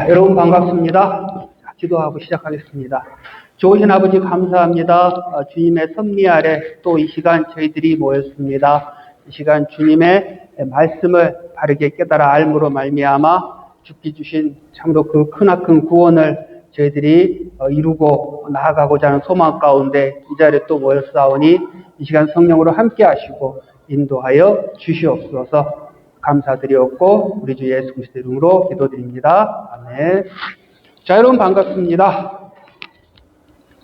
여러분 반갑습니다. 기도하고 시작하겠습니다. 좋으신 아버지 감사합니다. 주님의 섭리 아래 또 이 시간 저희들이 모였습니다. 이 시간 주님의 말씀을 바르게 깨달아 알므로 말미암아 주께 주신 참으로 그 크나큰 구원을 저희들이 이루고 나아가고자 하는 소망 가운데 이 자리에 또 모였사오니 이 시간 성령으로 함께 하시고 인도하여 주시옵소서. 감사드리옵고 우리 주 예수 그리스도 이름으로 기도드립니다. 아멘. 자, 여러분 반갑습니다.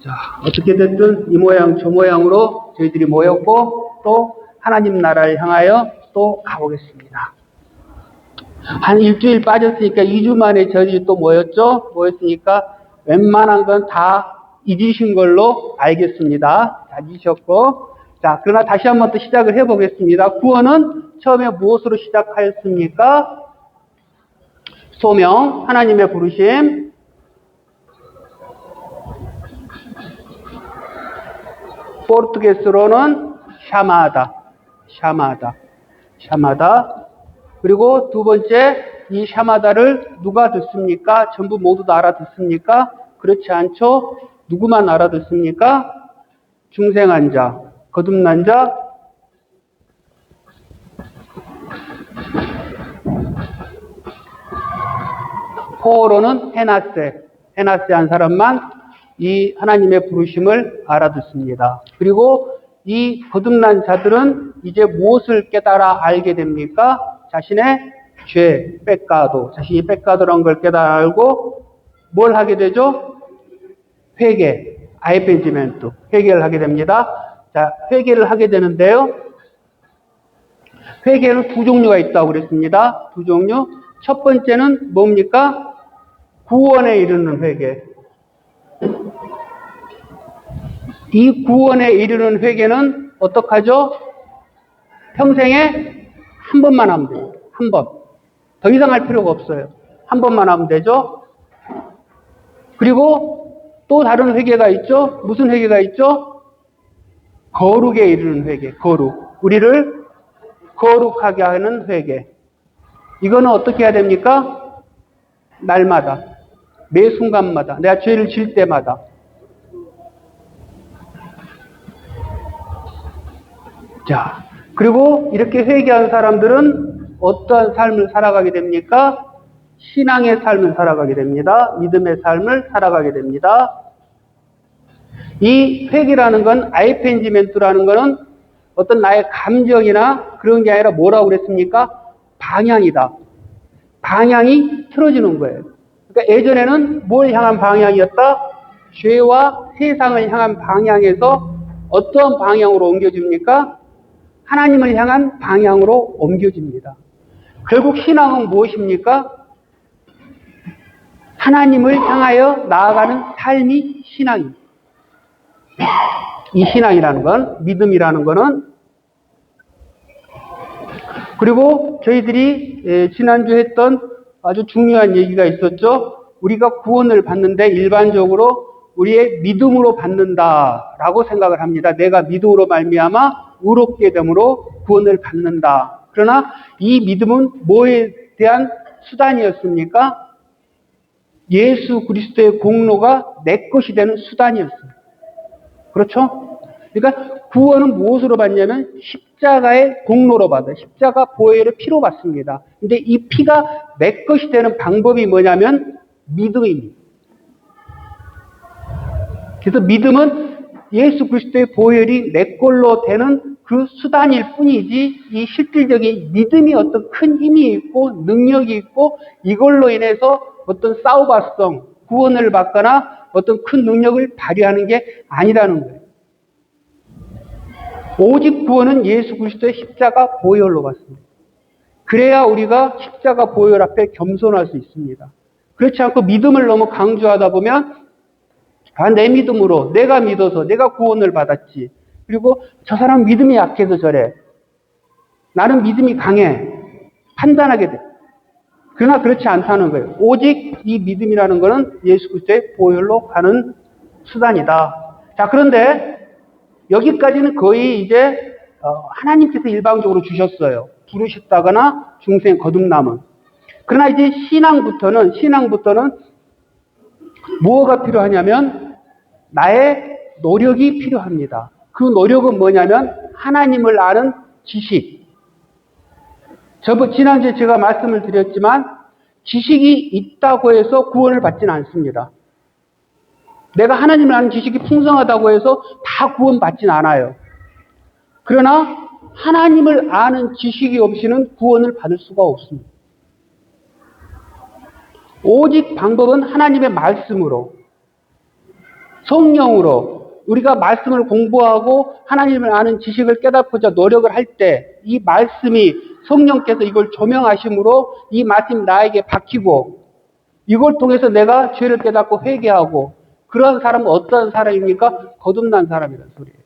자, 어떻게 됐든 이 모양 저 모양으로 저희들이 모였고 또 하나님 나라를 향하여 또 가보겠습니다. 한 일주일 빠졌으니까 2주 만에 저희들이 또 모였으니까 웬만한 건 다 잊으신 걸로 알겠습니다. 다 잊으셨고, 자, 그러나 다시 한번 또 시작을 해보겠습니다. 구원은 처음에 무엇으로 시작하였습니까? 소명, 하나님의 부르심, 포르투게스로는 샤마다. 그리고 두 번째, 이 샤마다를 누가 듣습니까? 전부 모두 다 알아듣습니까? 그렇지 않죠? 누구만 알아듣습니까? 중생한 자, 거듭난 자, 포로는 헤나세 한 사람만 이 하나님의 부르심을 알아듣습니다. 그리고 이 거듭난 자들은 이제 무엇을 깨달아 알게 됩니까? 자신의 죄, 페카도, 자신이 페카도라는 걸 깨달아 알고 뭘 하게 되죠? 회개, 아이펜지멘트, 회개를 하게 됩니다. 자, 회개를 하게 되는데요. 회개는 두 종류가 있다고 그랬습니다. 두 종류. 첫 번째는 뭡니까? 구원에 이르는 회개. 이 구원에 이르는 회개는 어떡하죠? 평생에 한 번만 하면 돼요. 한 번. 더 이상 할 필요가 없어요. 한 번만 하면 되죠. 그리고 또 다른 회개가 있죠. 무슨 회개가 있죠? 거룩에 이르는 회개. 거룩. 우리를 거룩하게 하는 회개. 이거는 어떻게 해야 됩니까? 날마다. 매 순간마다. 내가 죄를 질 때마다. 자, 그리고 이렇게 회개한 사람들은 어떠한 삶을 살아가게 됩니까? 신앙의 삶을 살아가게 됩니다. 믿음의 삶을 살아가게 됩니다. 이 회개라는 건, 아이펜지멘트라는 거는 어떤 나의 감정이나 그런 게 아니라 뭐라고 그랬습니까? 방향이다. 방향이 틀어지는 거예요. 그러니까 예전에는 뭘 향한 방향이었다? 죄와 세상을 향한 방향에서 어떤 방향으로 옮겨집니까? 하나님을 향한 방향으로 옮겨집니다. 결국 신앙은 무엇입니까? 하나님을 향하여 나아가는 삶이 신앙입니다. 이 신앙이라는 건, 믿음이라는 거는, 그리고 저희들이 지난주 했던 아주 중요한 얘기가 있었죠. 우리가 구원을 받는데 일반적으로 우리의 믿음으로 받는다라고 생각을 합니다. 내가 믿음으로 말미암아 의롭게 됨으로 구원을 받는다. 그러나 이 믿음은 뭐에 대한 수단이었습니까? 예수 그리스도의 공로가 내 것이 되는 수단이었습니다. 그렇죠? 그러니까 구원은 무엇으로 받냐면 십자가의 공로로 받아요. 십자가 보혈의 피로 받습니다. 근데 이 피가 내 것이 되는 방법이 뭐냐면 믿음입니다. 그래서 믿음은 예수 그리스도의 보혈이 내 걸로 되는 그 수단일 뿐이지 이 실질적인 믿음이 어떤 큰 힘이 있고 능력이 있고 이걸로 인해서 어떤 사우바성, 구원을 받거나 어떤 큰 능력을 발휘하는 게 아니라는 거예요. 오직 구원은 예수 그리스도의 십자가 보혈로 받습니다. 그래야 우리가 십자가 보혈 앞에 겸손할 수 있습니다. 그렇지 않고 믿음을 너무 강조하다 보면 내 믿음으로 내가 믿어서 내가 구원을 받았지. 그리고 저 사람 믿음이 약해서 저래. 나는 믿음이 강해. 판단하게 돼. 그러나 그렇지 않다는 거예요. 오직 이 믿음이라는 것은 예수 그리스도의 보혈로 가는 수단이다. 자, 그런데 여기까지는 거의 이제 하나님께서 일방적으로 주셨어요. 부르셨다거나 중생 거듭남은. 그러나 이제 신앙부터는 뭐가 필요하냐면 나의 노력이 필요합니다. 그 노력은 뭐냐면 하나님을 아는 지식. 지난주에 제가 말씀을 드렸지만 지식이 있다고 해서 구원을 받지는 않습니다. 내가 하나님을 아는 지식이 풍성하다고 해서 다 구원받지는 않아요. 그러나 하나님을 아는 지식이 없이는 구원을 받을 수가 없습니다. 오직 방법은 하나님의 말씀으로, 성령으로 우리가 말씀을 공부하고 하나님을 아는 지식을 깨닫고자 노력을 할 때 이 말씀이 성령께서 이걸 조명하심으로 이 말씀이 나에게 박히고 이걸 통해서 내가 죄를 깨닫고 회개하고 그런 사람은 어떤 사람입니까? 거듭난 사람이라는 소리예요.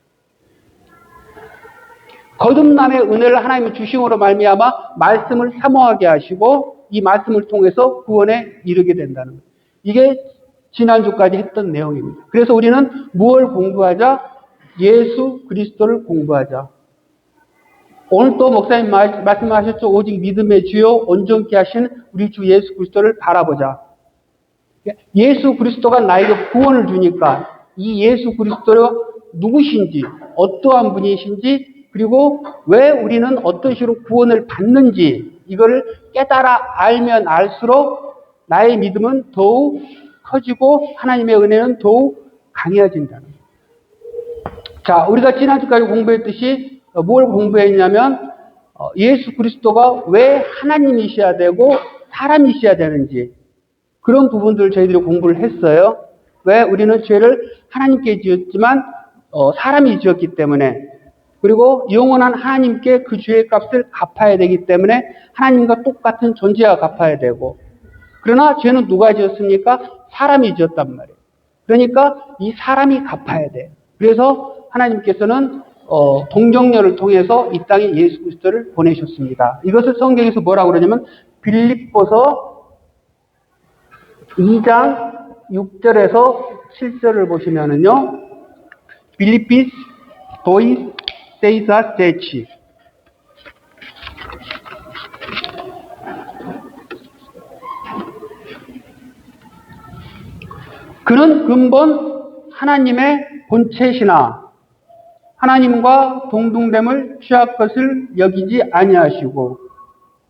거듭남의 은혜를 하나님이 주심으로 말미암아 말씀을 사모하게 하시고 이 말씀을 통해서 구원에 이르게 된다는 거예요. 이게 지난주까지 했던 내용입니다. 그래서 우리는 무엇을 공부하자? 예수 그리스도를 공부하자. 오늘 또 목사님 말씀하셨죠. 오직 믿음의 주요 온전케 하신 우리 주 예수 그리스도를 바라보자. 예수 그리스도가 나에게 구원을 주니까 이 예수 그리스도가 누구신지 어떠한 분이신지 그리고 왜 우리는 어떤 식으로 구원을 받는지 이거를 깨달아 알면 알수록 나의 믿음은 더욱 커지고 하나님의 은혜는 더욱 강해진다는 거예요. 자, 우리가 지난주까지 공부했듯이 뭘 공부했냐면 예수 그리스도가 왜 하나님이셔야 되고 사람이셔야 되는지 그런 부분들을 저희들이 공부를 했어요. 왜 우리는 죄를 하나님께 지었지만 사람이 지었기 때문에 그리고 영원한 하나님께 그 죄의 값을 갚아야 되기 때문에 하나님과 똑같은 존재와 갚아야 되고 그러나 죄는 누가 지었습니까? 사람이 지었단 말이에요. 그러니까 이 사람이 갚아야 돼요. 그래서 하나님께서는 동정녀를 통해서 이 땅에 예수 그리스도를 보내셨습니다. 이것을 성경에서 뭐라고 그러냐면 빌립보서 2장 6절에서 7절을 보시면은요. 빌립비스 도이스 세이사 제치 그는 근본 하나님의 본체시나 하나님과 동등됨을 취할 것을 여기지 아니하시고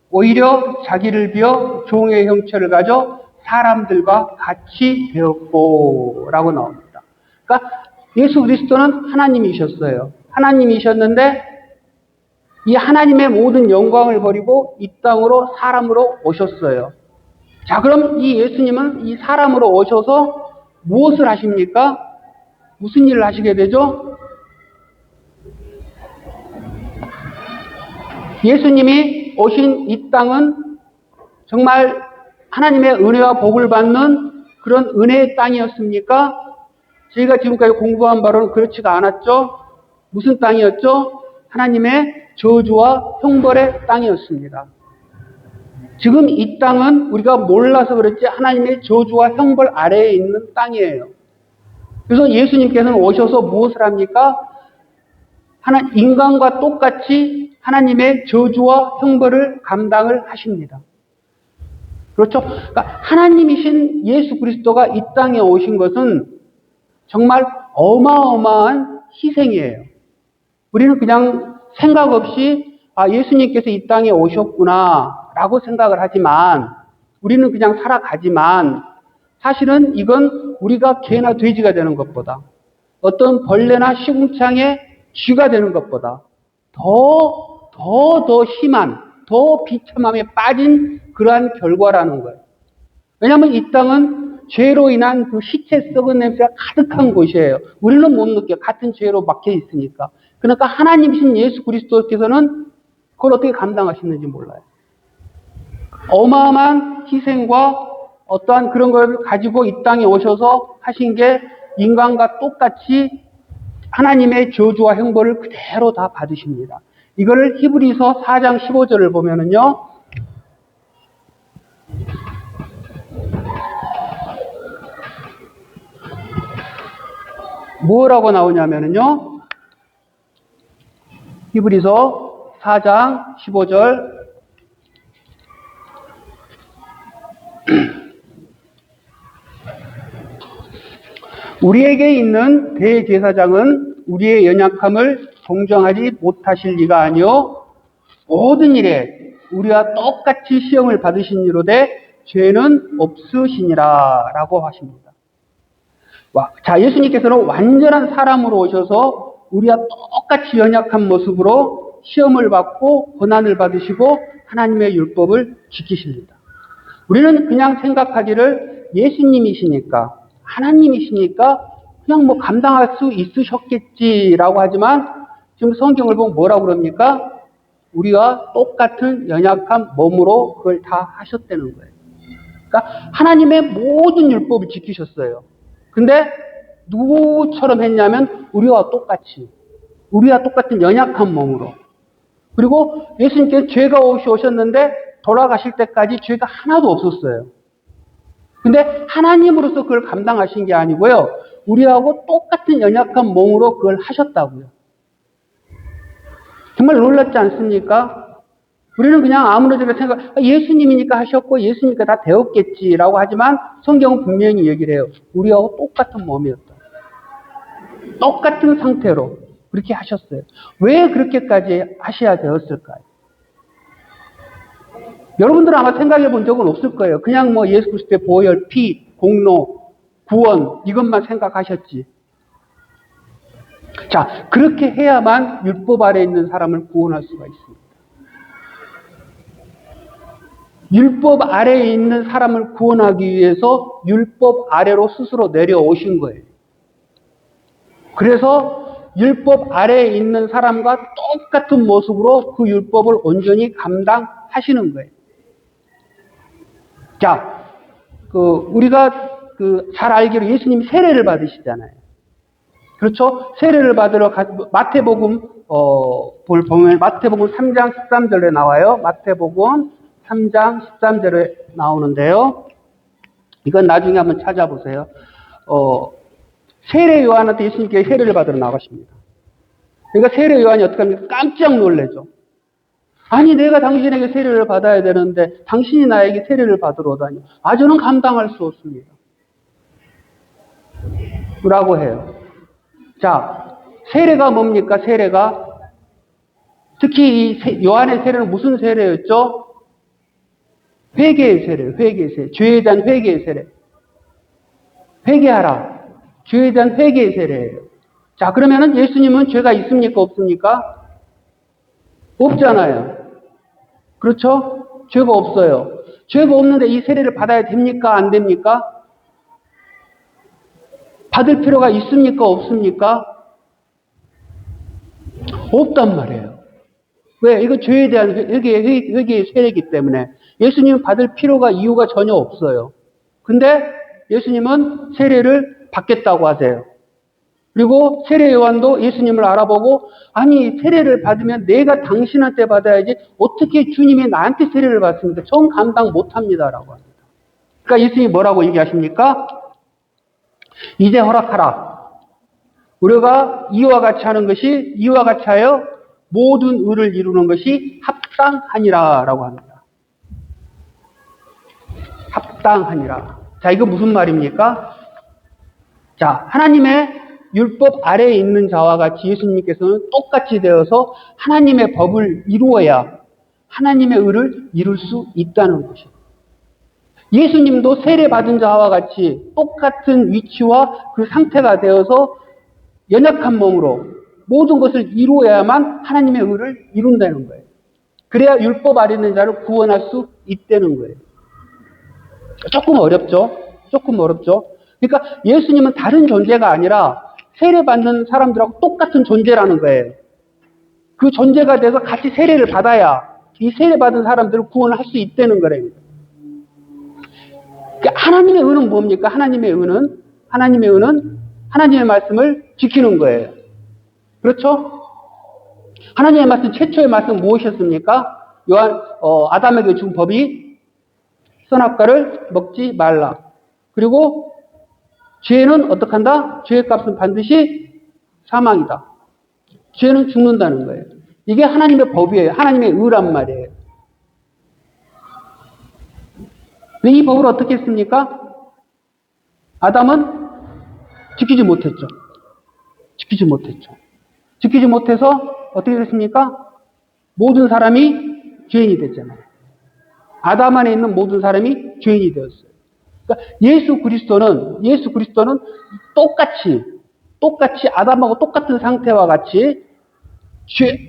오히려 자기를 비어 종의 형체를 가져 사람들과 같이 되었고 라고 나옵니다. 그러니까 예수 그리스도는 하나님이셨어요. 하나님이셨는데 이 하나님의 모든 영광을 버리고 이 땅으로 사람으로 오셨어요. 자, 그럼 이 예수님은 이 사람으로 오셔서 무엇을 하십니까? 무슨 일을 하시게 되죠? 예수님이 오신 이 땅은 정말 하나님의 은혜와 복을 받는 그런 은혜의 땅이었습니까? 저희가 지금까지 공부한 바로는 그렇지가 않았죠? 무슨 땅이었죠? 하나님의 저주와 형벌의 땅이었습니다. 지금 이 땅은 우리가 몰라서 그렇지 하나님의 저주와 형벌 아래에 있는 땅이에요. 그래서 예수님께서는 오셔서 무엇을 합니까? 인간과 똑같이 하나님의 저주와 형벌을 감당을 하십니다. 그렇죠? 그러니까 하나님이신 예수 그리스도가 이 땅에 오신 것은 정말 어마어마한 희생이에요. 우리는 그냥 생각 없이 예수님께서 이 땅에 오셨구나 라고 생각을 하지만 우리는 그냥 살아가지만 사실은 이건 우리가 개나 돼지가 되는 것보다 어떤 벌레나 시궁창의 쥐가 되는 것보다 더 심한, 더 비참함에 빠진 그러한 결과라는 거예요. 왜냐하면 이 땅은 죄로 인한 그 시체 썩은 냄새가 가득한 곳이에요. 우리는 못 느껴요. 같은 죄로 막혀 있으니까. 그러니까 하나님이신 예수 그리스도께서는 그걸 어떻게 감당하시는지 몰라요. 어마어마한 희생과 어떠한 그런 걸 가지고 이 땅에 오셔서 하신 게 인간과 똑같이 하나님의 저주와 형벌을 그대로 다 받으십니다. 이걸 히브리서 4장 15절을 보면은요. 뭐라고 나오냐면은요. 히브리서 4장 15절. 우리에게 있는 대제사장은 우리의 연약함을 동정하지 못하실 리가 아니요 모든 일에 우리와 똑같이 시험을 받으신 이로되 죄는 없으시니라 라고 하십니다. 자, 예수님께서는 완전한 사람으로 오셔서 우리와 똑같이 연약한 모습으로 시험을 받고 고난을 받으시고 하나님의 율법을 지키십니다. 우리는 그냥 생각하기를 예수님이시니까 하나님이시니까 그냥 뭐 감당할 수 있으셨겠지라고 하지만 지금 성경을 보면 뭐라고 그럽니까? 우리와 똑같은 연약한 몸으로 그걸 다 하셨다는 거예요. 그러니까 하나님의 모든 율법을 지키셨어요. 근데 누구처럼 했냐면 우리와 똑같이, 우리와 똑같은 연약한 몸으로. 그리고 예수님께서 죄가 없이 오셨는데 돌아가실 때까지 죄가 하나도 없었어요. 근데 하나님으로서 그걸 감당하신 게 아니고요. 우리하고 똑같은 연약한 몸으로 그걸 하셨다고요. 정말 놀랍지 않습니까? 우리는 그냥 아무렇게나 예수님이니까 하셨고 예수님이니까 다 되었겠지라고 하지만 성경은 분명히 얘기를 해요. 우리하고 똑같은 몸이었다. 똑같은 상태로 그렇게 하셨어요. 왜 그렇게까지 하셔야 되었을까요? 여러분들은 아마 생각해 본 적은 없을 거예요. 그냥 뭐 예수 그리스도의 보혈, 피, 공로, 구원 이것만 생각하셨지. 자, 그렇게 해야만 율법 아래에 있는 사람을 구원할 수가 있습니다. 율법 아래에 있는 사람을 구원하기 위해서 율법 아래로 스스로 내려오신 거예요. 그래서 율법 아래에 있는 사람과 똑같은 모습으로 그 율법을 온전히 감당하시는 거예요. 자, 우리가 잘 알기로 예수님이 세례를 받으시잖아요. 그렇죠? 세례를 받으러 마태복음 보면 마태복음 3장 13절에 나와요. 마태복음 3장 13절에 나오는데요. 이건 나중에 한번 찾아보세요. 세례 요한한테 예수님께 세례를 받으러 나가십니다. 그러니까 세례 요한이 어떻게 합니까? 깜짝 놀라죠. 아니 내가 당신에게 세례를 받아야 되는데 당신이 나에게 세례를 받으러 오다니. 저는 감당할 수 없습니다. 라고 해요. 자, 세례가 뭡니까? 세례가 특히 이 요한의 세례는 무슨 세례였죠? 회개의 세례, 회개의 세례. 죄에 대한 회개의 세례. 회개하라. 죄에 대한 회개의 세례예요. 자, 그러면은 예수님은 죄가 있습니까? 없습니까? 없잖아요. 그렇죠? 죄가 없어요. 죄가 없는데 이 세례를 받아야 됩니까? 안 됩니까? 받을 필요가 있습니까? 없습니까? 없단 말이에요. 왜? 이거 죄에 대한 회개의 세례이기 때문에 예수님은 받을 필요가 이유가 전혀 없어요. 근데 예수님은 세례를 받겠다고 하세요. 그리고 세례 요한도 예수님을 알아보고 아니 세례를 받으면 내가 당신한테 받아야지 어떻게 주님이 나한테 세례를 받습니까? 전 감당 못합니다라고 합니다. 그러니까 예수님이 뭐라고 얘기하십니까? 이제 허락하라. 우리가 이와 같이 하는 것이 이와 같이 하여 모든 의를 이루는 것이 합당하니라 라고 합니다. 합당하니라. 자, 이거 무슨 말입니까? 자, 하나님의 율법 아래에 있는 자와 같이 예수님께서는 똑같이 되어서 하나님의 법을 이루어야 하나님의 의를 이룰 수 있다는 것이죠. 예수님도 세례받은 자와 같이 똑같은 위치와 그 상태가 되어서 연약한 몸으로 모든 것을 이루어야만 하나님의 의를 이룬다는 거예요. 그래야 율법 아래 있는 자를 구원할 수 있다는 거예요. 조금 어렵죠? 조금 어렵죠? 그러니까 예수님은 다른 존재가 아니라 세례받는 사람들하고 똑같은 존재라는 거예요. 그 존재가 돼서 같이 세례를 받아야 이 세례받은 사람들을 구원을 할 수 있다는 거예요. 그러니까 하나님의 의는 뭡니까? 하나님의 의는 하나님의 말씀을 지키는 거예요. 그렇죠? 하나님의 말씀, 최초의 말씀 무엇이었습니까? 아담에게 준 법이 선악과를 먹지 말라. 그리고 죄는 어떻게 한다? 죄의 값은 반드시 사망이다. 죄는 죽는다는 거예요. 이게 하나님의 법이에요. 하나님의 의란 말이에요. 근데 이 법을 어떻게 했습니까? 아담은 지키지 못했죠. 지키지 못했죠. 지키지 못해서 어떻게 됐습니까? 모든 사람이 죄인이 됐잖아요. 아담 안에 있는 모든 사람이 죄인이 되었어요. 그러니까 예수 그리스도는 똑같이 아담하고 똑같은 상태와 같이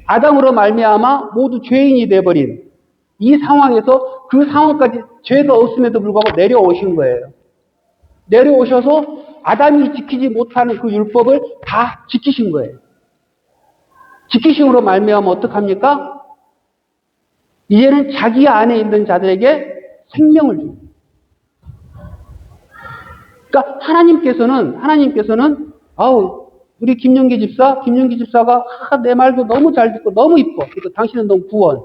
아담으로 말미암아 모두 죄인이 되어버린 이 상황에서 그 상황까지 죄가 없음에도 불구하고 내려오신 거예요. 내려오셔서 아담이 지키지 못하는 그 율법을 다 지키신 거예요. 지키심으로 말미암아 어떡합니까? 이제는 자기 안에 있는 자들에게 생명을 줍니다. 그러니까 하나님께서는 우리 김용기 집사가 내 말도 너무 잘 듣고 너무 이뻐. 그래서 당신은 너무 구원.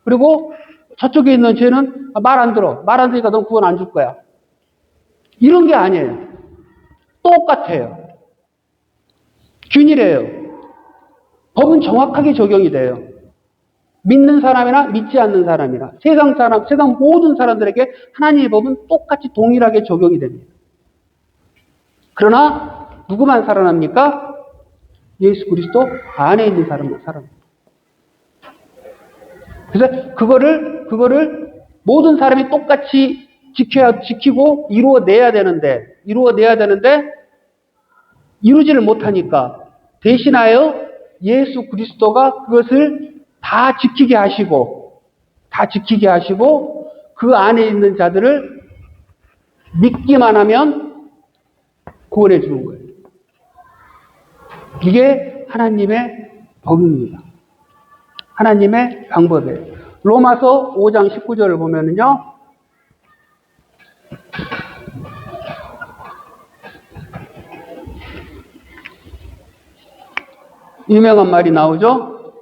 그리고 저쪽에 있는 쟤는 말 안 들어. 말 안 들으니까 넌 구원 안 줄 거야. 이런 게 아니에요. 똑같아요. 균일해요. 법은 정확하게 적용이 돼요. 믿는 사람이나 믿지 않는 사람이나 세상 모든 사람들에게 하나님의 법은 똑같이 동일하게 적용이 됩니다. 그러나 누구만 살아납니까? 예수 그리스도 안에 있는 사람만 살아납니다. 그래서 그거를 모든 사람이 똑같이 지키고 이루어내야 되는데 이루지를 못하니까 대신하여 예수 그리스도가 그것을 다 지키게 하시고 그 안에 있는 자들을 믿기만 하면 구원해 주는 거예요. 이게 하나님의 법입니다. 하나님의 방법이에요. 로마서 5장 19절을 보면은요. 유명한 말이 나오죠.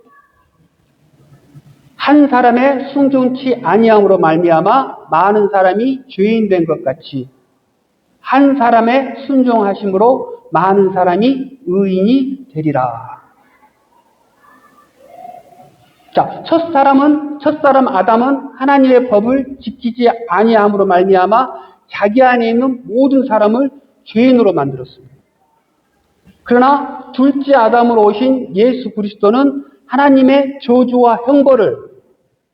한 사람의 순종치 아니함으로 말미암아 많은 사람이 죄인 된 것 같이 한 사람의 순종하심으로 많은 사람이 의인이 되리라. 자, 첫사람 아담은 하나님의 법을 지키지 아니함으로 말미암아 자기 안에 있는 모든 사람을 죄인으로 만들었습니다. 그러나 둘째 아담으로 오신 예수 그리스도는 하나님의 저주와 형벌을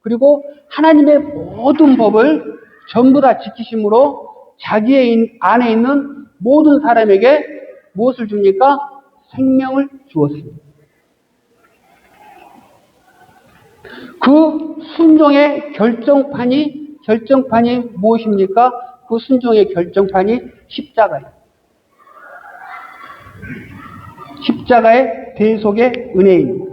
그리고 하나님의 모든 법을 전부 다 지키심으로 자기의 안에 있는 모든 사람에게 무엇을 줍니까? 생명을 주었습니다. 그 순종의 결정판이 무엇입니까? 그 순종의 결정판이 십자가예요. 십자가의 대속의 은혜입니다.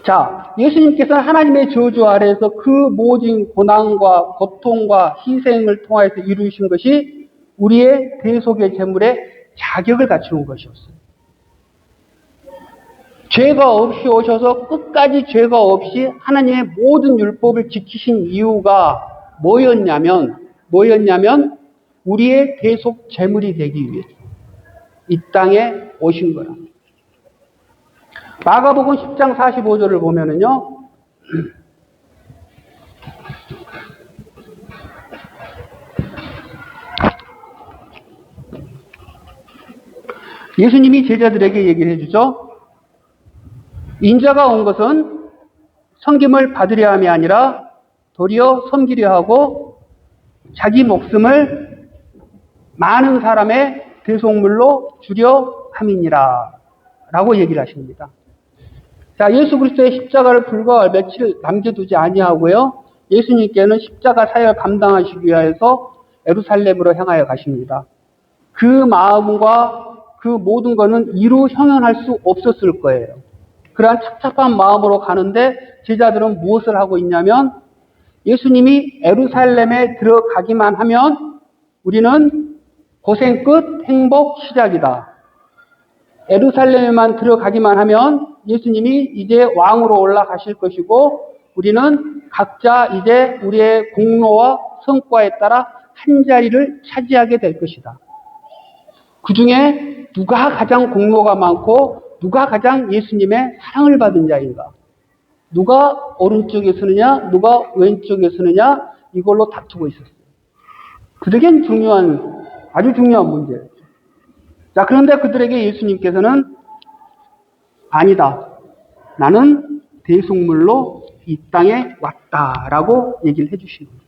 자, 예수님께서는 하나님의 저주 아래에서 그 모든 고난과 고통과 희생을 통해서 이루신 것이 우리의 대속의 제물의 자격을 갖추는 것이었어요. 죄가 없이 오셔서 끝까지 죄가 없이 하나님의 모든 율법을 지키신 이유가 뭐였냐면 우리의 대속 제물이 되기 위해서 이 땅에 오신 거라. 마가복음 10장 45절을 보면은요. 예수님이 제자들에게 얘기를 해주죠. 인자가 온 것은 섬김을 받으려 함이 아니라 도리어 섬기려 하고 자기 목숨을 많은 사람의 대속물로 주려 함이니라 라고 얘기를 하십니다. 자, 예수 그리스도의 십자가를 불과 며칠 남겨두지 아니하고요. 예수님께는 십자가 사역을 감당하시기 위해서 예루살렘으로 향하여 가십니다. 그 마음과 그 모든 것은 이루 형용할 수 없었을 거예요. 그러한 착잡한 마음으로 가는데 제자들은 무엇을 하고 있냐면 예수님이 예루살렘에 들어가기만 하면 우리는 고생 끝 행복 시작이다. 예루살렘에만 들어가기만 하면 예수님이 이제 왕으로 올라가실 것이고 우리는 각자 이제 우리의 공로와 성과에 따라 한 자리를 차지하게 될 것이다. 그 중에 누가 가장 공로가 많고 누가 가장 예수님의 사랑을 받은 자인가? 누가 오른쪽에 서느냐, 누가 왼쪽에 서느냐, 이걸로 다투고 있었어요. 그들에겐 아주 중요한 문제예요. 자, 그런데 그들에게 예수님께서는 아니다. 나는 대속물로 이 땅에 왔다라고 얘기를 해주시는 거예요.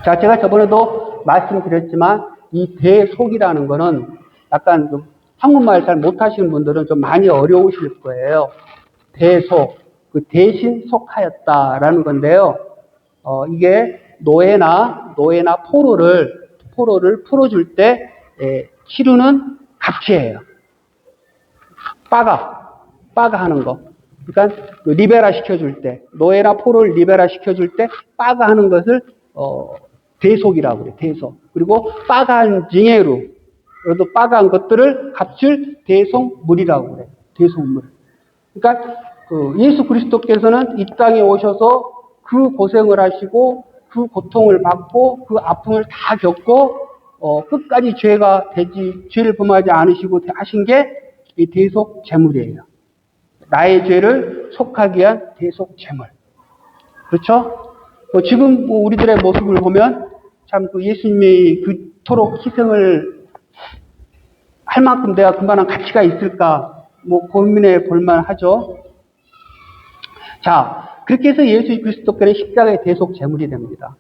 자, 제가 저번에도 말씀드렸지만 이 대속이라는 거는 약간 좀 한국말 잘 못하시는 분들은 좀 많이 어려우실 거예요. 대속, 그 대신 속하였다라는 건데요. 이게 노예나 포로를 풀어줄 때 치르는 값이에요. 빠가 하는 거. 그러니까 리베라 시켜줄 때, 노예나 포로를 리베라 시켜줄 때 빠가 하는 것을 대속이라고 그래요. 대속. 그리고 빠가한 징해로, 그래도 빠가한 것들을 값을 대속물이라고 그래요. 대속물. 그러니까 예수 그리스도께서는 이 땅에 오셔서 그 고생을 하시고 그 고통을 받고 그 아픔을 다 겪고 끝까지 죄를 범하지 않으시고 하신 게 이 대속 제물이에요. 나의 죄를 속하기 위한 대속 제물. 그렇죠? 지금 우리들의 모습을 보면 참 예수님이 그토록 희생을 할 만큼 내가 그만한 가치가 있을까 고민해 볼만 하죠. 자, 그렇게 해서 예수 그리스도께는 십자가의 대속 제물이 됩니다.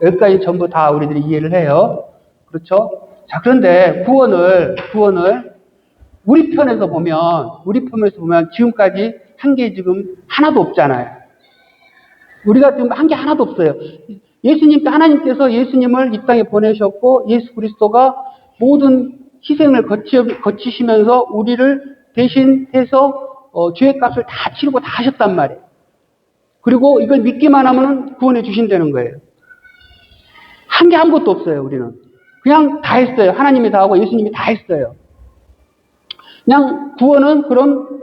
여기까지 전부 다 우리들이 이해를 해요. 그렇죠? 자, 그런데 구원을 우리 편에서 보면 지금까지 한 게 지금 하나도 없잖아요. 우리가 지금 한 게 하나도 없어요. 하나님께서 예수님을 이 땅에 보내셨고 예수 그리스도가 모든 희생을 거치시면서 우리를 대신해서 죄의 값을 다 치르고 다 하셨단 말이에요. 그리고 이걸 믿기만 하면 구원해 주신다는 거예요. 한 게 아무것도 없어요, 우리는. 그냥 다 했어요. 하나님이 다 하고 예수님이 다 했어요. 그냥 구원은 그런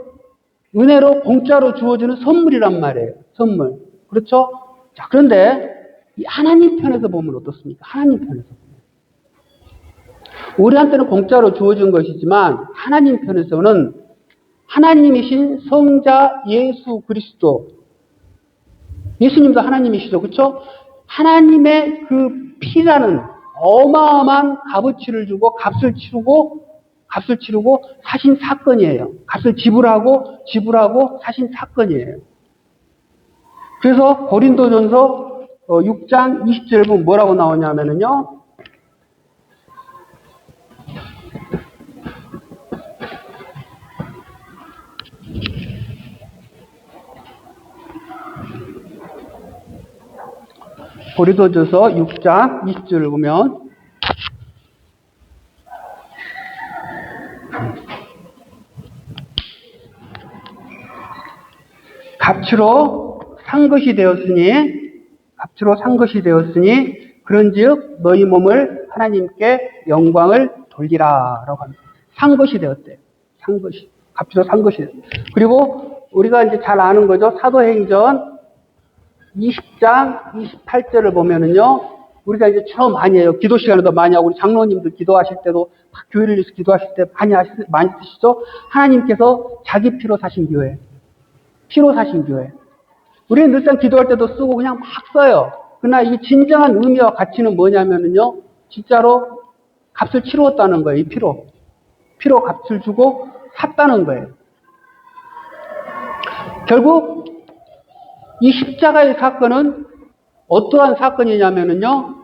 은혜로 공짜로 주어지는 선물이란 말이에요. 선물. 그렇죠? 자, 그런데 이 하나님 편에서 보면 어떻습니까? 하나님 편에서 보면. 우리한테는 공짜로 주어진 것이지만 하나님 편에서는 하나님이신 성자 예수 그리스도, 예수님도 하나님이시죠. 그렇죠? 하나님의 그 피라는 어마어마한 값어치를 주고 값을 치르고 사신 사건이에요. 값을 지불하고 사신 사건이에요. 그래서 고린도전서 6장 20절에 보면 뭐라고 나오냐면요. 고린도전서 6장 20절을 보면 값으로 산 것이 되었으니 그런즉 너희 몸을 하나님께 영광을 돌리라라고 합니다. 산 것이 되었대요. 값으로 산 것이 되었대요. 그리고 우리가 이제 잘 아는 거죠. 사도행전 20장 28절을 보면은요. 우리가 이제 처음 많이 해요. 기도 시간에도 많이 하고 우리 장로님들 기도하실 때도 교회를 위해서 기도하실 때 많이 쓰시죠. 하나님께서 자기 피로 사신 교회. 우리는 늘상 기도할 때도 쓰고 그냥 막 써요. 그러나 이 진정한 의미와 가치는 뭐냐면은요. 진짜로 값을 치루었다는 거예요. 이 피로 값을 주고 샀다는 거예요. 결국 이 십자가의 사건은 어떠한 사건이냐면은요.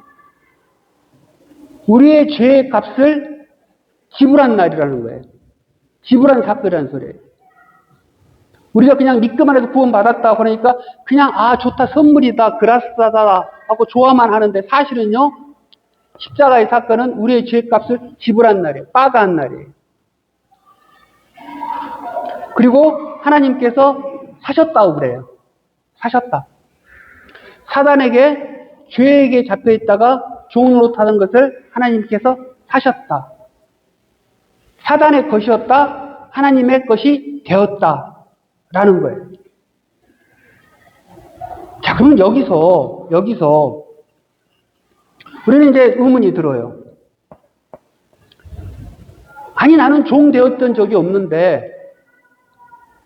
우리의 죄의 값을 지불한 날이라는 거예요. 지불한 사건이라는 소리예요. 우리가 그냥 믿기만 해도 구원받았다 그러니까 그냥 좋다 선물이다 그라스하다 하고 좋아만 하는데 사실은요. 십자가의 사건은 우리의 죄값을 지불한 날이에요. 빠가한 날이에요. 그리고 하나님께서 사셨다고 그래요. 사셨다. 사단에게 죄에게 잡혀있다가 종으로 타는 것을 하나님께서 사셨다. 사단의 것이었다. 하나님의 것이 되었다. 라는 거예요. 자, 그럼 여기서 우리는 이제 의문이 들어요. 아니, 나는 종 되었던 적이 없는데,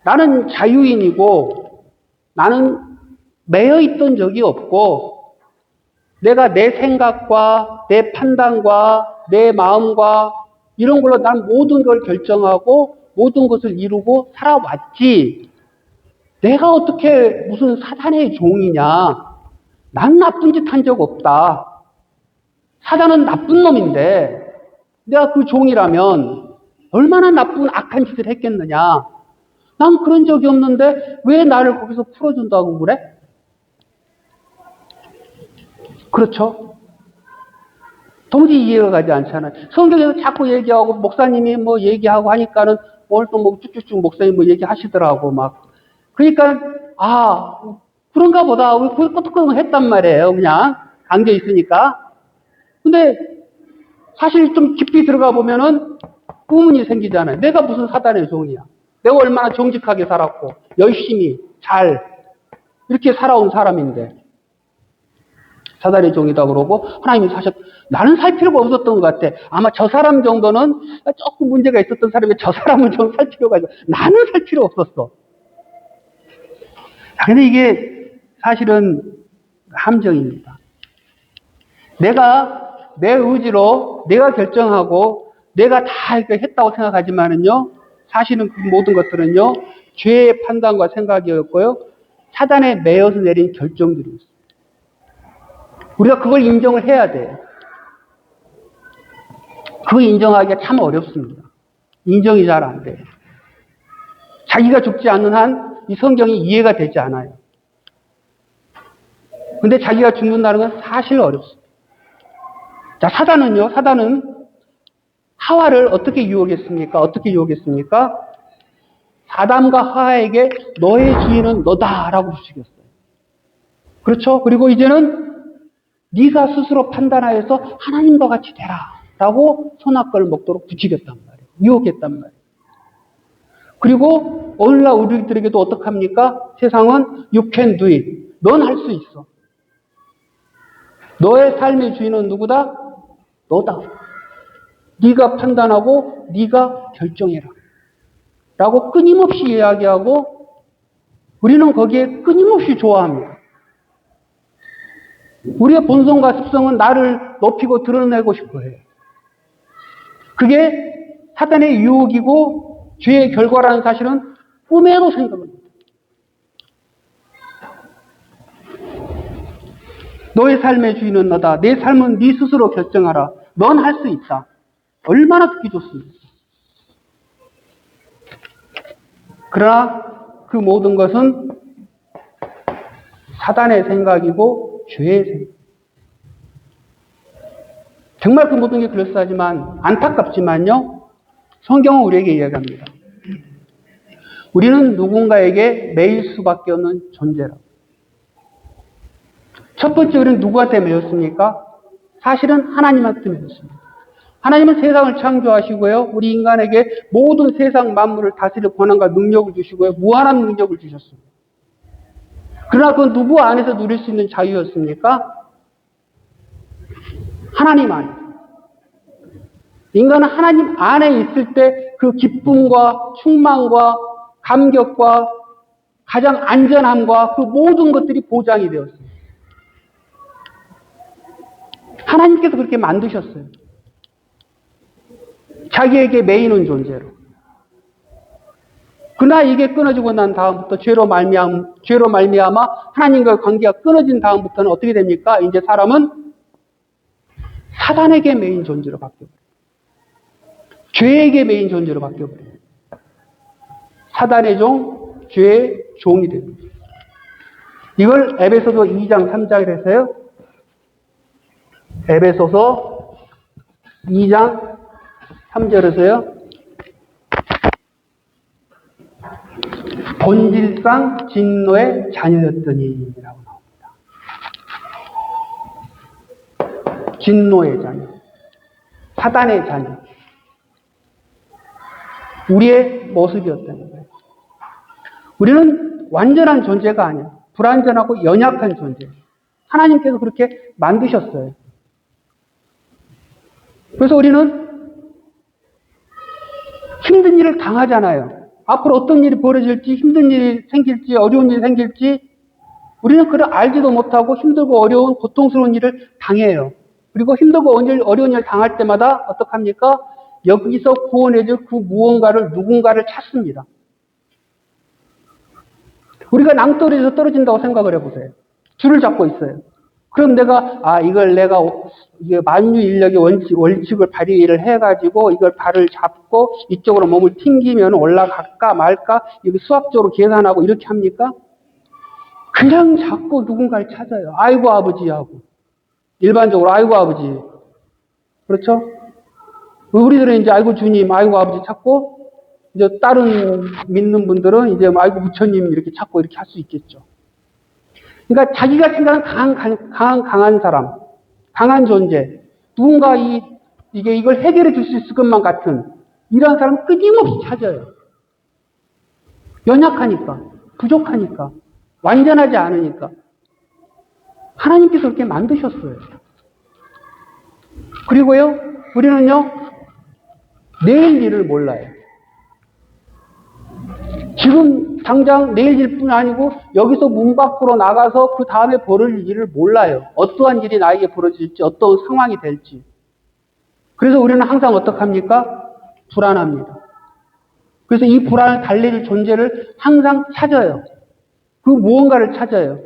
나는 자유인이고, 나는 매여 있던 적이 없고, 내가 내 생각과 내 판단과 내 마음과 이런 걸로 난 모든 걸 결정하고 모든 것을 이루고 살아왔지. 내가 어떻게 무슨 사단의 종이냐. 난 나쁜 짓 한 적 없다. 사단은 나쁜 놈인데 내가 그 종이라면 얼마나 나쁜 악한 짓을 했겠느냐. 난 그런 적이 없는데 왜 나를 거기서 풀어준다고 그래? 그렇죠? 도무지 이해가 가지 않잖아요. 성경에서 자꾸 얘기하고 목사님이 뭐 얘기하고 하니까는 오늘 또 뭐 쭉쭉쭉 목사님 뭐 얘기하시더라고 막. 그러니까 그런가 보다. 우리 끄떡끄떡 했단 말이에요. 그냥 안겨 있으니까. 근데 사실 좀 깊이 들어가 보면은 의문이 생기잖아요. 내가 무슨 사단의 종이야. 내가 얼마나 정직하게 살았고 열심히 잘 이렇게 살아온 사람인데 사단의 종이다 그러고 하나님이 사실 나는 살 필요가 없었던 것 같아. 아마 저 사람 정도는 조금 문제가 있었던 사람이 저 사람은 좀 살 필요가 있어. 나는 살 필요 없었어. 근데 이게 사실은 함정입니다. 내가 내 의지로 내가 결정하고 내가 다 이렇게 했다고 생각하지만은요, 사실은 그 모든 것들은요, 죄의 판단과 생각이었고요, 사단에 매여서 내린 결정들이었어요. 우리가 그걸 인정을 해야 돼요. 그걸 인정하기가 참 어렵습니다. 인정이 잘 안 돼요. 자기가 죽지 않는 한 이 성경이 이해가 되지 않아요. 근데 자기가 죽는다는 건 사실 어렵습니다. 자, 사단은 하와를 어떻게 유혹했습니까? 어떻게 유혹했습니까? 아담과 하와에게 너의 주인은 너다라고 주시겠어요. 그렇죠? 그리고 이제는 네가 스스로 판단하여서 하나님과 같이 되라라고 선악과를 먹도록 부추겼단 말이에요. 유혹했단 말이에요. 그리고 오늘날 우리들에게도 어떡합니까? 세상은 you can do it. 넌 할 수 있어. 너의 삶의 주인은 누구다? 너다. 네가 판단하고 네가 결정해라. 라고 끊임없이 이야기하고 우리는 거기에 끊임없이 좋아합니다. 우리의 본성과 습성은 나를 높이고 드러내고 싶어 해요. 그게 사단의 유혹이고 죄의 결과라는 사실은 꿈에도 생각을 못해요. 너의 삶의 주인은 너다. 내 삶은 네 스스로 결정하라. 넌 할 수 있다. 얼마나 듣기 좋습니까? 그러나 그 모든 것은 사단의 생각이고 죄의 생각. 정말 그 모든 게 그럴싸하지만 안타깝지만요. 성경은 우리에게 이야기합니다. 우리는 누군가에게 매일 수밖에 없는 존재라고. 첫 번째 우리는 누구한테 매였습니까? 사실은 하나님한테 매였습니다. 하나님은 세상을 창조하시고요. 우리 인간에게 모든 세상 만물을 다스릴 권한과 능력을 주시고요. 무한한 능력을 주셨습니다. 그러나 그 누구 안에서 누릴 수 있는 자유였습니까? 하나님 안에. 인간은 하나님 안에 있을 때 그 기쁨과 충만과 감격과 가장 안전함과 그 모든 것들이 보장이 되었습니다. 하나님께서 그렇게 만드셨어요. 자기에게 매이는 존재로. 그러나 이게 끊어지고 난 다음부터 죄로 말미암아 하나님과의 관계가 끊어진 다음부터는 어떻게 됩니까? 이제 사람은 사단에게 매인 존재로 바뀌어버려요. 죄에게 매인 존재로 바뀌어버려요. 사단의 종, 죄의 종이 됩니다. 이걸 에베소서 2장 3절에서요. 에베소서 2장 3절에서요. 본질상 진노의 자녀였더니 라고 나옵니다. 진노의 자녀. 사단의 자녀. 우리의 모습이었다는 거예요. 우리는 완전한 존재가 아니야. 불완전하고 연약한 존재. 하나님께서 그렇게 만드셨어요. 그래서 우리는 힘든 일을 당하잖아요. 앞으로 어떤 일이 벌어질지, 힘든 일이 생길지, 어려운 일이 생길지, 우리는 그걸 알지도 못하고 힘들고 어려운 고통스러운 일을 당해요. 그리고 힘들고 어려운 일을 당할 때마다 어떡합니까? 여기서 구원해줄 그 무언가를, 누군가를 찾습니다. 우리가 낭떠러지에서 떨어진다고 생각을 해보세요. 줄을 잡고 있어요. 그럼 이걸 내가 이게 만유인력의 원칙을 발휘를 해가지고 이걸 발을 잡고 이쪽으로 몸을 튕기면 올라갈까 말까 이렇게 수학적으로 계산하고 이렇게 합니까? 그냥 자꾸 누군가를 찾아요. 아이고 아버지 하고. 일반적으로 아이고 아버지. 그렇죠? 우리들은 이제 아이고 주님, 아이고 아버지 찾고 이제 다른 믿는 분들은 이제 아이고 부처님 이렇게 찾고 이렇게 할 수 있겠죠. 그러니까 자기가 생각하는 강한 사람, 강한 존재, 누군가 이걸 해결해 줄 수 있을 것만 같은 이런 사람 끊임없이 찾아요. 연약하니까, 부족하니까, 완전하지 않으니까. 하나님께서 그렇게 만드셨어요. 그리고요, 우리는요, 내일 일을 몰라요. 지금 당장 내일 일뿐 아니고 여기서 문 밖으로 나가서 그 다음에 벌어질 일을 몰라요. 어떠한 일이 나에게 벌어질지, 어떤 상황이 될지. 그래서 우리는 항상 어떡합니까? 불안합니다. 그래서 이 불안을 달래줄 존재를 항상 찾아요. 그 무언가를 찾아요.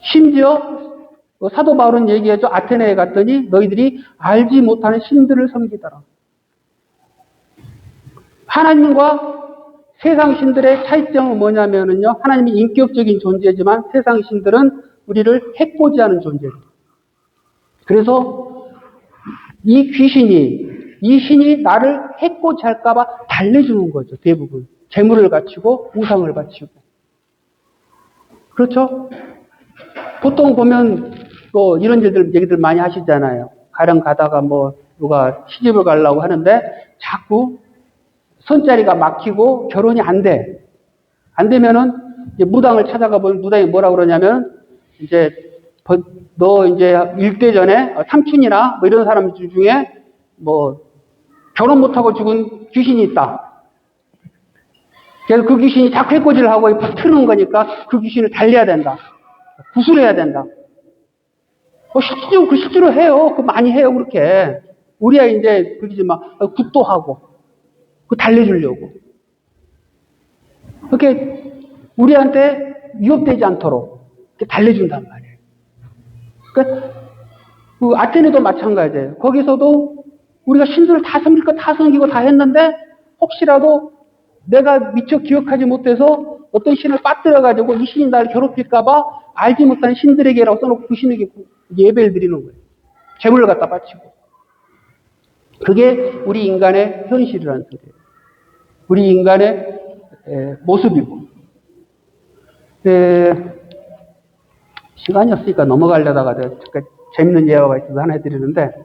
심지어 사도 바울은 얘기하죠. 아테네에 갔더니 너희들이 알지 못하는 신들을 섬기더라. 하나님과 세상 신들의 차이점은 뭐냐면요. 하나님이 인격적인 존재지만 세상 신들은 우리를 해코지하는 존재입니다. 그래서 이 신이 나를 해코지할까봐 달래주는 거죠. 대부분. 재물을 바치고 우상을 바치고. 그렇죠? 보통 보면 또 이런 얘기들 많이 하시잖아요. 가령 가다가 누가 시집을 가려고 하는데 자꾸 손자리가 막히고 결혼이 안 돼. 안 되면은 이제 무당을 찾아가 보면 무당이 뭐라 그러냐면 너 일대 전에 삼촌이나 이런 사람 중에 결혼 못하고 죽은 귀신이 있다. 그래서 그 귀신이 자꾸 해코지를 하고 트는 거니까 그 귀신을 달래야 된다. 구술해야 된다. 실제로 해요. 많이 해요, 그렇게. 우리야 그러지 굿도 하고. 그 달래주려고. 그렇게 우리한테 위협되지 않도록 달래준단 말이에요. 그러니까 그 아테네도 마찬가지예요. 거기서도 우리가 신들을 다 섬길 거 다 섬기고 다 했는데 혹시라도 내가 미처 기억하지 못해서 어떤 신을 빠뜨려가지고 이 신이 나를 괴롭힐까봐 알지 못하는 신들에게라고 써놓고 그 신에게 예배를 드리는 거예요. 재물을 갖다 바치고. 그게 우리 인간의 현실이라는 소리예요. 우리 인간의 모습이고. 시간이 없으니까 넘어가려다가 재밌는 예화가 있어서 하나 해드리는데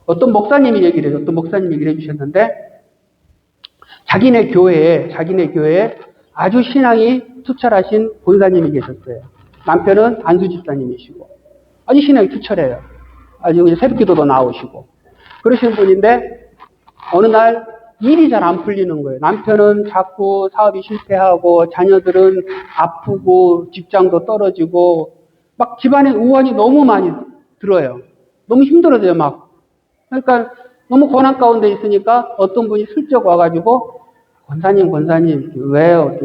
어떤 목사님이 얘기를 해주셨는데 자기네 교회에 아주 신앙이 투철하신 본사님이 계셨어요. 남편은 안수 집사님이시고 아주 신앙이 투철해요. 아주 새벽기도도 나오시고 그러시는 분인데 어느 날 일이 잘 안 풀리는 거예요. 남편은 자꾸 사업이 실패하고 자녀들은 아프고 직장도 떨어지고 막 집안에 우환이 너무 많이 들어요. 너무 힘들어져요, 막. 그러니까 너무 고난 가운데 있으니까 어떤 분이 슬쩍 와가지고 권사님 왜요?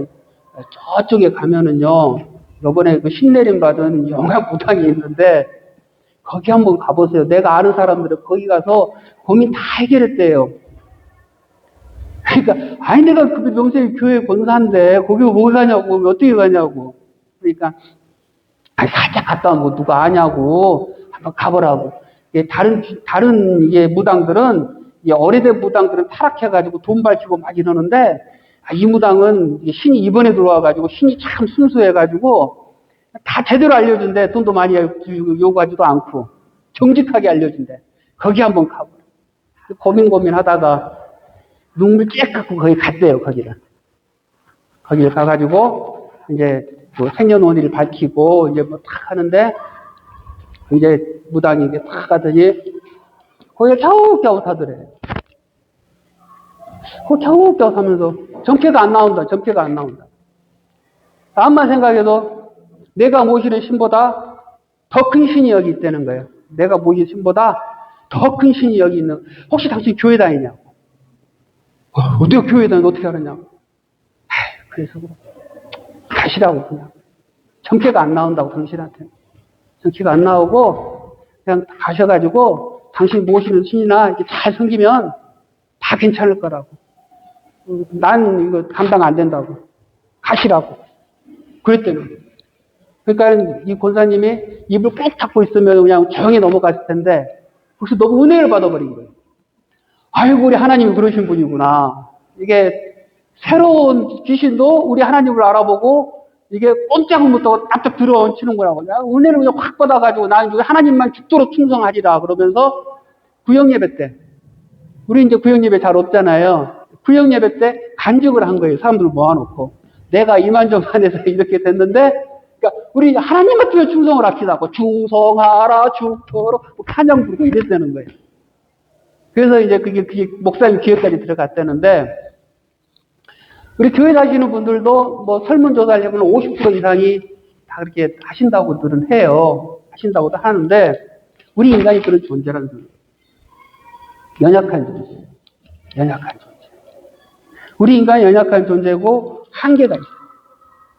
저쪽에 가면은요 이번에 그 신내림 받은 영양 무당이 있는데 거기 한번 가보세요. 내가 아는 사람들은 거기 가서 고민 다 해결했대요. 그러니까 아니 내가 그 명세 교회 권사인데 거기 뭐 가냐고 어떻게 가냐고. 그러니까 아니 살짝 갔다 오면 누가 아냐고 한번 가보라고. 다른 이게 무당들은 오래된 무당들은 타락해가지고 돈 밝히고 막 이러는데 이 무당은 신이 이번에 들어와가지고 신이 참 순수해가지고 다 제대로 알려준대. 돈도 많이 요구하지도 않고 정직하게 알려준대. 거기 한번 가보라. 고민하다가 눈물 쬐 갖고 거기 갔대요. 거기를 가가지고 이제 생년월일을 밝히고 딱 하는데 무당이 딱 가더니 거기를 겨우겨우 타더래. 겨우겨우 하면서 정체가 안 나온다. 정체가 안 나온다. 암만 생각해도 내가 모시는 신보다 더 큰 신이 여기 있다는 거예요. 내가 모시는 신보다 더 큰 신이 여기 있는. 혹시 당신 교회 다니냐고. 어떻게 교회 다니는데 어떻게 알았냐고. 그래서 가시라고 그냥. 정체가 안 나온다고 당신한테. 정체가 안 나오고 그냥 가셔가지고 당신 모시는 신이나 이렇게 잘 섬기면 다 괜찮을 거라고. 난 이거 감당 안 된다고. 가시라고. 그랬대요. 그러니까 이 권사님이 입을 꾹 닫고 있으면 그냥 조용히 넘어갔을 텐데 거기서 너무 은혜를 받아버린 거예요. 아이고 우리 하나님이 그러신 분이구나. 이게 새로운 귀신도 우리 하나님을 알아보고 이게 꼼짝을 못하고 납작 들어얹히는 거라고. 은혜를 그냥 확 받아가지고 나는 하나님만 죽도록 충성하리라 그러면서 구역예배 때 우리 이제 구역예배 잘 없잖아요. 구역예배 때 간증을 한 거예요. 사람들 모아놓고 내가 이만저만해서 이렇게 됐는데 그러니까 우리 하나님한테 충성을 합시다고 충성하라 죽도록 찬양 부르고 이랬다는 거예요. 그래서 이제 그게 목사님 기회까지 들어갔다는데 우리 교회 다니시는 분들도 뭐 설문조사를 해보면 50% 이상이 다 그렇게 하신다고들은 해요. 하신다고도 하는데 우리 인간이 그런 존재라는 거예요. 연약한 존재. 연약한 존재. 우리 인간이 연약한 존재고 한계가 있어요.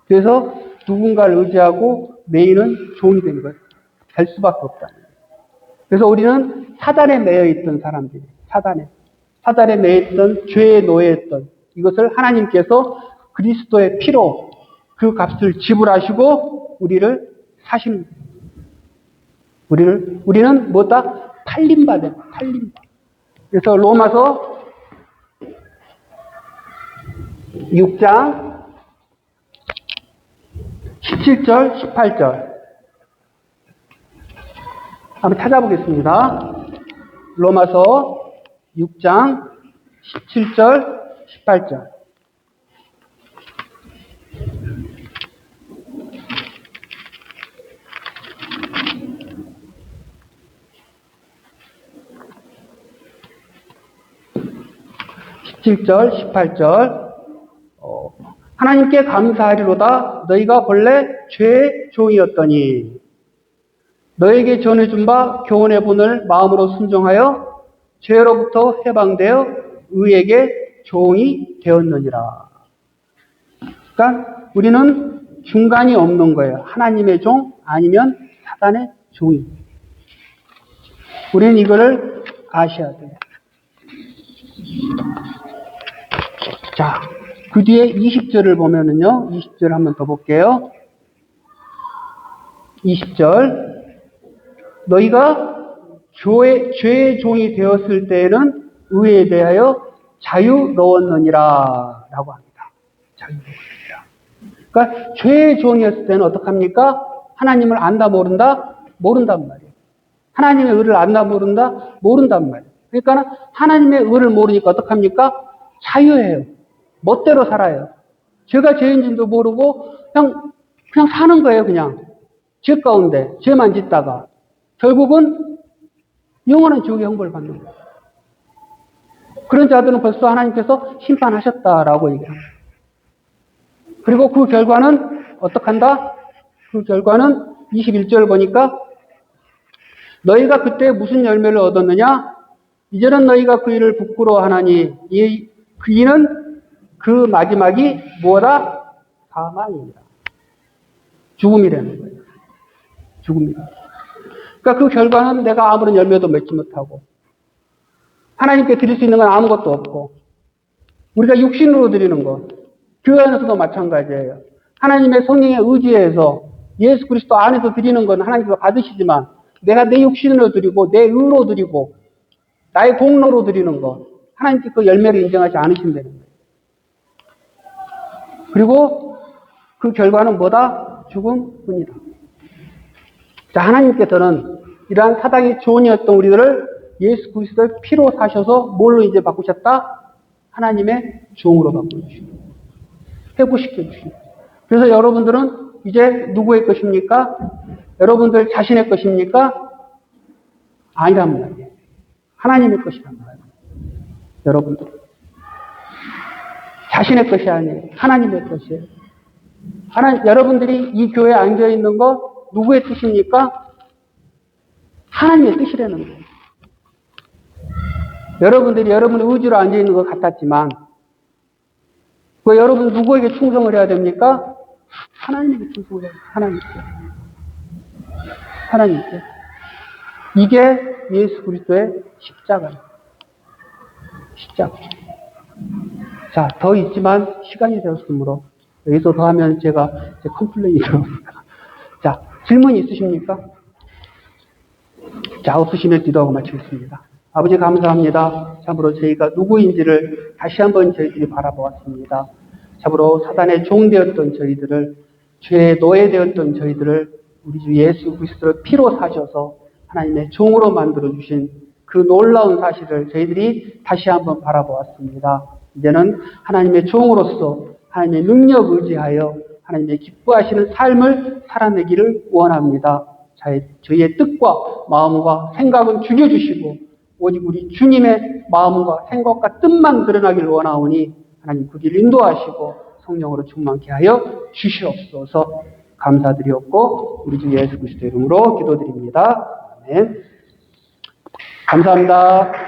그래서 누군가를 의지하고 매이는 종이 된 거예요. 될 수밖에 없다. 그래서 우리는 사단에 매여있던 사람들이 사단에 매여있던 죄에 노예했던 이것을 하나님께서 그리스도의 피로 그 값을 지불하시고 우리를 사시는 거예요. 우리는 뭐다? 팔림받은 팔림받. 그래서 로마서 6장 17절, 18절. 한번 찾아보겠습니다. 로마서 6장 17절, 18절. (17절) (18절) 하나님께 감사하리로다. 너희가 본래 죄의 종이었더니 너에게 전해준 바 교훈의 분을 마음으로 순종하여 죄로부터 해방되어 의에게 종이 되었느니라. 그러니까 우리는 중간이 없는 거예요. 하나님의 종 아니면 사단의 종이. 우리는 이거를 아셔야 돼요. 자, 그 뒤에 20절을 보면은요, 20절 한번 더 볼게요. 20절. 너희가 죄의 종이 되었을 때에는 의에 대하여 자유로웠느니라. 라고 합니다. 자유로웠느니라. 그러니까 죄의 종이었을 때는 어떡합니까? 하나님을 안다, 모른다? 모른단 말이에요. 하나님의 의를 안다, 모른다? 모른단 말이에요. 그러니까 하나님의 의를 모르니까 어떡합니까? 자유해요. 멋대로 살아요. 죄가 죄인지도 모르고 그냥 사는 거예요. 그냥 죄 가운데 죄만 짓다가 결국은 영원한 지옥의 형벌을 받는 거예요. 그런 자들은 벌써 하나님께서 심판하셨다라고 얘기합니다. 그리고 그 결과는 어떡한다? 그 결과는 21절 보니까 너희가 그때 무슨 열매를 얻었느냐? 이제는 너희가 그 일을 부끄러워하나니 그 이는 그 마지막이 뭐다? 사망입니다. 죽음이라는 거예요. 죽음이다. 그러니까 그 결과는 내가 아무런 열매도 맺지 못하고 하나님께 드릴 수 있는 건 아무것도 없고 우리가 육신으로 드리는 것 교회 안에서도 마찬가지예요. 하나님의 성령에 의지해서 예수 그리스도 안에서 드리는 건 하나님께서 받으시지만 내가 내 육신으로 드리고 내 의로 드리고 나의 공로로 드리는 것 하나님께 그 열매를 인정하지 않으신다는 거예요. 그리고 그 결과는 뭐다? 죽음뿐이다. 자, 하나님께서는 이러한 사단의 종이었던 우리들을 예수 그리스도의 피로 사셔서 뭘로 이제 바꾸셨다? 하나님의 종으로 바꾸시고 회복시켜 주시고. 그래서 여러분들은 이제 누구의 것입니까? 여러분들 자신의 것입니까? 아니란 말이에요. 하나님의 것이란 말이에요. 여러분들. 자신의 것이 아니에요. 하나님의 것이에요. 여러분들이 이 교회에 앉아 있는 거 누구의 뜻입니까? 하나님의 뜻이라는 거예요. 여러분들이 여러분의 의지로 앉아 있는 것 같았지만, 여러분 누구에게 충성을 해야 됩니까? 하나님에게 충성을 해야 돼요. 하나님께. 이게 예수 그리스도의 십자가예요. 십자가. 자, 더 있지만 시간이 되었으므로 여기서 더 하면 제가 제 컴플레인이 들어옵니다. 자, 질문 있으십니까? 자, 없으시면 기도하고 마치겠습니다. 아버지 감사합니다. 참으로 저희가 누구인지를 다시 한번 저희들이 바라보았습니다. 참으로 사단의 종되었던 저희들을, 죄의 노예되었던 저희들을 우리 주 예수 그리스도를 피로 사셔서 하나님의 종으로 만들어주신 그 놀라운 사실을 저희들이 다시 한번 바라보았습니다. 이제는 하나님의 종으로서 하나님의 능력 의지하여 하나님의 기뻐하시는 삶을 살아내기를 원합니다. 저희의 뜻과 마음과 생각은 죽여주시고 오직 우리 주님의 마음과 생각과 뜻만 드러나기를 원하오니 하나님 그 길을 인도하시고 성령으로 충만케 하여 주시옵소서. 감사드리옵고 우리 주 예수 그리스도 이름으로 기도드립니다. 아멘. 감사합니다.